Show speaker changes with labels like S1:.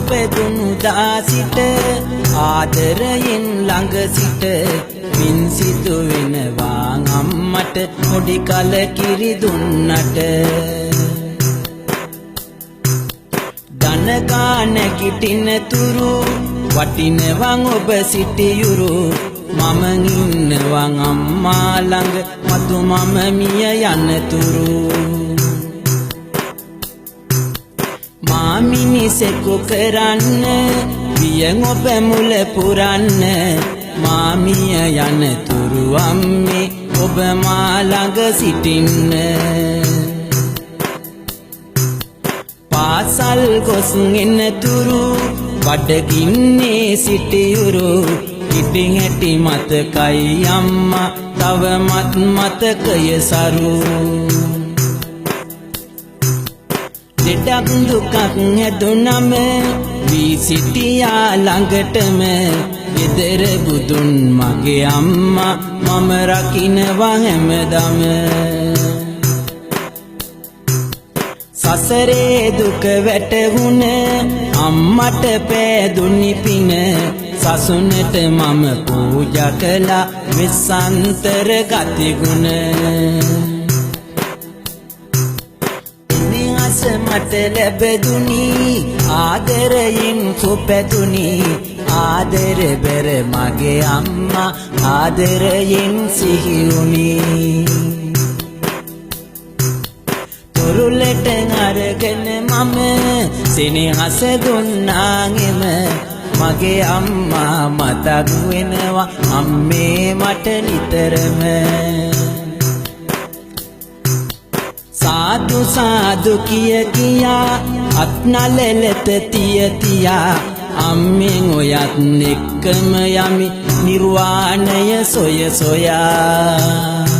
S1: පැදුණු දාසිට ආදරයෙන් ළඟ සිට මින් සිතු වෙනවා අම්මට පොඩි කල කිරි දුන්නට දනකා නැගිටින තුරු වටිනවන් ඔබ සිටියුරු මම ඉන්නවන් අම්මා ළඟ මතු මම මිය යනතුරු මා මිනිසෙකු කරන්න වියෙන් ඔබ මුල පුරන්න මා මිය යනතුරු අම්මේ ඔබ මා ළඟ සිටින්න පාසල් ගොස් එනතුරු බඩගින්නේ සිටියුරු ඉතින් ඇටි මතකයි අම්මා තවමත් මතකය සරු දෙඩක් දුකක් හැදුනම වී සිටියා ළඟටම ගෙදර බුදුන් මගේ අම්මා මම රකින්නවා හැමදම සසරේ දුක වැටහුණ අම්මට පෑදුනි පින සසුනට මම පූජා කළා විසන්තර ගතිගුණ ඉනිහස මට ලැබදුනි ආදරයෙන් සුපැතුනි ආදර බර මගේ අම්මා ආදරයෙන් සිහිවුනි තුරුලට අරගෙන මම සෙනෙහස දුන්නාගෙම මගේ අම්මා මතක් වෙනවා අම්මේ මට නිතරම සාදු සාදු කිය කියා අත්නලලත තිය තියා අම්මෙන් ඔයත් එක්කම යමි නිර්වාණය සොය සොයා